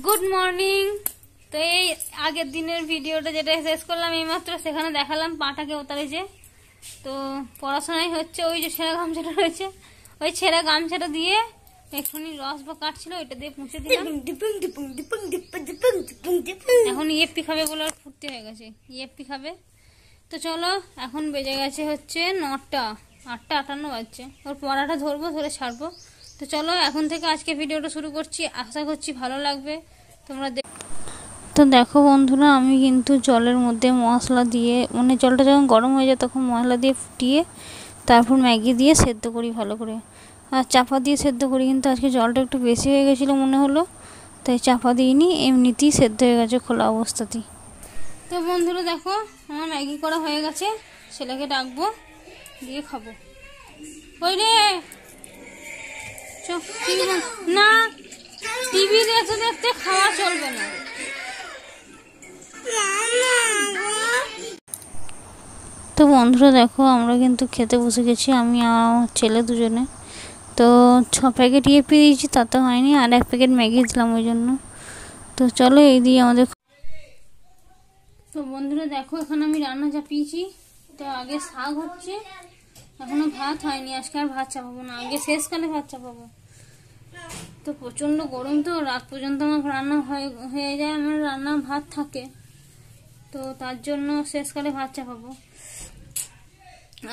Good morning. তো এই আগের দিনের ভিডিওটা যেটা শেষ করলাম এইমাত্র, সেখানে দেখালাম পাটাকে উতারেছে। তো পড়াশোনায় হচ্ছে ওই যে ছেঁড়া গামছাটা রয়েছে, ওই ছেঁড়া গামছাটা দিয়ে এক্ষুনি রস বা কাটছিল, ওইটা দিয়ে মুছে দিলাম। এখন ইএফপি খাবে বলে আর ফুর্তি হয়ে গেছে, ইএফপি খাবে। তো চলো, এখন বেজে গেছে হচ্ছে 9টা, 8:58 বাজছে। ওর পড়াটা ধরবো, ধরে ছাড়বো। তো চলো এখন থেকে আজকে ভিডিওটা শুরু করছি, আশা করছি ভালো লাগবে তোমরা। তো দেখো বন্ধুরা, আমি কিন্তু জলের মধ্যে মশলা দিয়ে, মানে জলটা যখন গরম হয়ে যায় তখন মশলা দিয়ে ফুটিয়ে তারপর ম্যাগি দিয়ে সেদ্ধ করি ভালো করে, আর চাপা দিয়ে সেদ্ধ করি। কিন্তু আজকে জলটা একটু বেশি হয়ে গেছিলো মনে হলো, তাই চাপা দিইনি, এমনিতেই সেদ্ধ হয়ে গেছে খোলা অবস্থাতেই। তো বন্ধুরা দেখো, আমার ম্যাগি করা হয়ে গেছে, ছেলেকে ডাকবো, দিয়ে খাবো। ওই রে না, টিভি দেখতে দেখতে খাওয়া চলবে না। তো বন্ধুরা দেখো, আমরা কিন্তু খেতে বসে গেছি, আমি আর ছেলে দুজনে। তো 6 প্যাকেট ইএপি দিয়েছি, তাতে হয়নি, আর 1 প্যাকেট ম্যাগি দিলাম ওই জন্য। তো চলো এই দিয়ে আমাদের। তো বন্ধুরা দেখো, এখানে আমি রান্না চাপিয়েছি। তো আগে শাক হচ্ছে, এখনো ভাত হয়নি। আজকে আর ভাত চাপাবো না, আগে শেষকালে ভাত চাপাবো। তো প্রচন্ড গরম, তো রাত পর্যন্ত আমার রান্না হয়ে যায়, আমার রান্না ভাত থাকে। তো তার জন্য শেষকালে ভাত চাপাবো।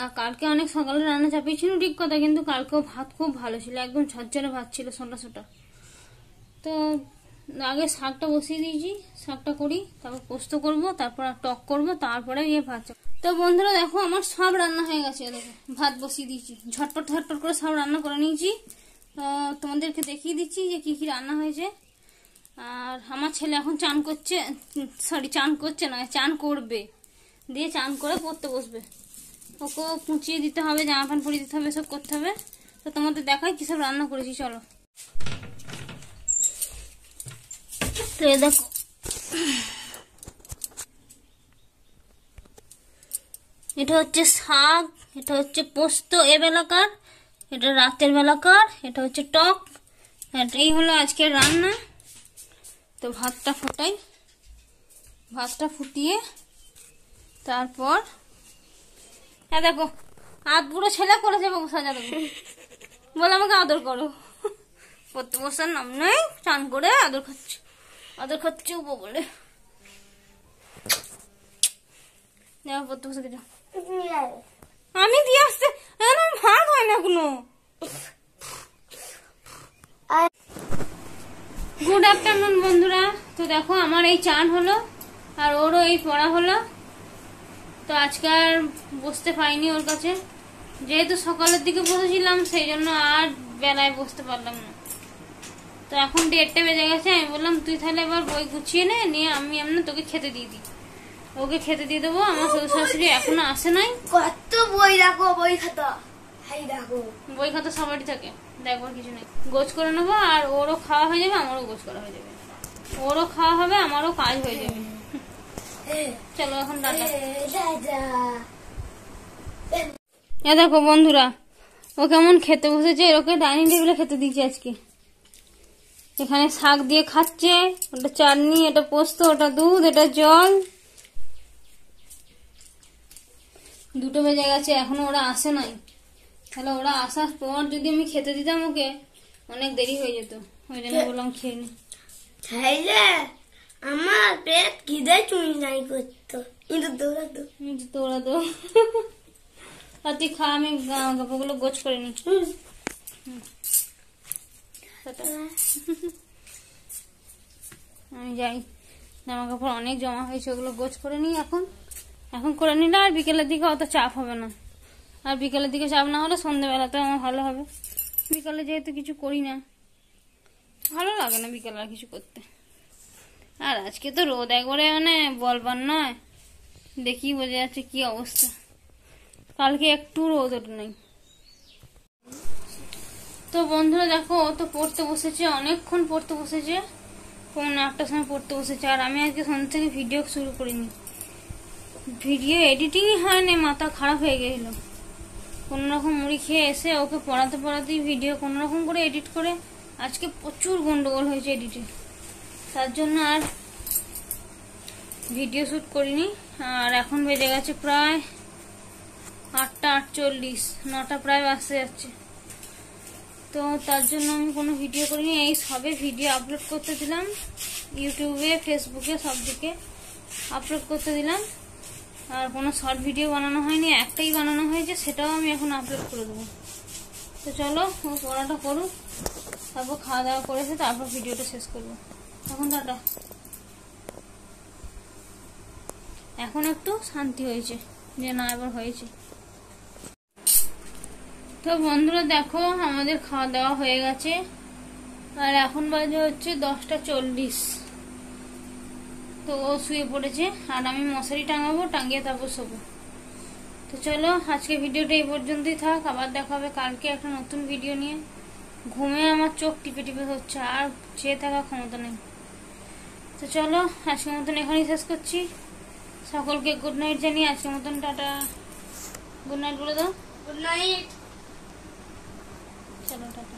আর কালকে অনেক সকালে রান্না চাপিয়েছিল ঠিক কথা, কিন্তু কালকেও ভাত খুব ভালো ছিল, একদম ঝরঝরে ভাত ছিল, সোটা সোটা। তো আগে শাকটা বসিয়ে দিয়েছি, শাকটা করি, তারপর পোস্ত করব, তারপর টক করব, তারপরে ভাত চাপাবো। তো বন্ধুরা দেখো, আমার সব রান্না হয়ে গেছে। দেখো ভাত বসিয়ে দিয়েছি, ঝটপট ঝটপট করে সব রান্না করে নিয়েছি। তোমাদেরকে দেখিয়ে দিচ্ছি যে কি কি রান্না হয়েছে। আর আমার ছেলে এখন চান করছে, চান করছে না, চান করবে, দিয়ে চান করে পড়তে বসবে। ওকে পুঁচিয়ে দিতে হবে, জামা প্যান্ট পরিয়ে দিতে হবে, সব করতে হবে। তো তোমাদের দেখাই কি সব রান্না করেছি, চলো। তো দেখো, এটা হচ্ছে শাক, এটা হচ্ছে পোস্ত এ বেলাকার, এটা রাতের বেলাকার, এটা হচ্ছে টক। এই হলো আজকের রান্না। তো ভাতটা ফোটাই, ভাতটা ফুটিয়ে তারপর দেখো বুড়ো ছেলে করে যাবো সাজা দেবো, বলে আমাকে আদর করো। পড়তে বসার নাম নেই, চান করে আদর খাচ্ছে, আদর খাচ্ছে উপ বলে। পড়তে বসে দিল, আমি দিয়ে আসতে ভাত হয় না কোনো। গুড আফটারনুন বন্ধুরা। তো দেখো, আমার এই চান হলো, আর ওরও এই পড়া হলো। তো আজকে আর বসতে পাইনি ওর কাছে, যেহেতু সকালের দিকে বসেছিলাম, সেই জন্য আর বেলায় বসতে পারলাম না। তো এখন 1:30 বেজে গেছে, আমি বললাম তুই তাহলে এবার বই গুছিয়ে নিয়ে আমি এমনি তোকে খেতে দিয়ে দিই। ওকে খেতে দিয়ে দেবো, আমার শ্বশুর শাশুড়ি এখনো আসে নাই। কত বই রাখো, বই খাতা, বই খাতা সবারই থাকে, দেখবার কিছু নেই। গোছ করে নেবো, আর ওরও খাওয়া হয়ে যাবে, আমারও গোছ করা হয়ে যাবে, ওরও খাওয়া হবে, আমারও কাজ হয়ে যাবে। চলো এখন টাটা। দেখো বন্ধুরা, ও কেমন খেতে বসেছে, ওকে ডাইনিং টেবিলে খেতে দিয়েছি আজকে। এখানে শাক দিয়ে খাচ্ছে, ওটা চাটনি, এটা পোস্ত, ওটা দুধ, এটা জল। 2টো বেজে গেছে, এখনো ওরা আসে নাই। তাহলে ওরা আসার পর যদি আমি খেতে দিতাম ওকে, অনেক দেরি হয়ে যেত, ওই জন্য বললাম খেয়ে নি। আমার পেট খিদে চুই নাই করতো, কিন্তু দৌড়াতো। আর তুই খা, আমি কাপড়গুলো গোছ করে নি। আমি যাই, জামা কাপড় অনেক জমা হয়েছে, ওগুলো গোছ করে নি। এখন করে নিলে আর বিকেলের দিকে অত চাপ হবে না। আর বিকেলের দিকে চাপ না হলে সন্ধ্যেবেলাতে আমার ভালো হবে। বিকালে যেহেতু কিছু করি না, ভালো লাগে না বিকেলে আর কিছু করতে। আর আজকে তো রোদ একবারে মানে বলবার নয়, দেখি বোঝা যাচ্ছে কি অবস্থা। কালকে একটু রোদ ওঠে নাই। তো বন্ধুরা দেখো, ও তো পড়তে বসেছে, অনেকক্ষণ পড়তে বসেছে, 8টার সময় পড়তে বসেছে। আর আমি আজকে সন্ধ্যা থেকে ভিডিও শুরু করিনি, ভিডিও এডিটিংই হয়নি, মাথা খারাপ হয়ে গেছিল। কোনোরকম মুড়ি খেয়ে এসে ওকে পড়াতেই ভিডিও কোনোরকম করে এডিট করে, আজকে প্রচুর গন্ডগোল হয়েছে এডিটে। তার জন্য আর ভিডিও শ্যুট করিনি। আর এখন বেজে গেছে প্রায় 8:48, 9টা প্রায় বাজতে যাচ্ছে। তো তার জন্য আমি কোনো ভিডিও করিনি, এই সবে ভিডিও আপলোড করতে দিলাম ইউটিউবে, ফেসবুকে, সব দিকে আপলোড করতে দিলাম। আর কোনো শর্ট ভিডিও বানানো হয়নি, একটাই বানানো হয়েছে, সেটাও আমি এখন আপলোড করে দেবো। তো চলো ও পড়াটা করুক, তারপর খাওয়া দাওয়া করেছে, তারপর ভিডিওটা শেষ করবো। এখন টাটা। এখন একটু শান্তি হয়েছে যে না এবার হয়েছে। তো বন্ধুরা দেখো আমাদের খাওয়া দাওয়া হয়ে গেছে, আর এখন বাজে হচ্ছে 10:40। তো ও শুয়ে পড়েছে আর আমি মশারি টাঙাবো, টাঙিয়ে তারপর শোবো। তো চলো আজকে ভিডিওটা এই পর্যন্তই থাক, আবার দেখা হবে কালকে একটা নতুন ভিডিও নিয়ে। ঘুমে আমার চোখ টিপে টিপে হচ্ছে, আর চেয়ে থাকার ক্ষমতা নেই। তো চলো আজকের মতন এখানেই শেষ করছি। সকলকে গুড নাইট জানিয়ে আজকের মতন টাটা। গুড নাইট বলে দাও। Good night. চলো টাটা।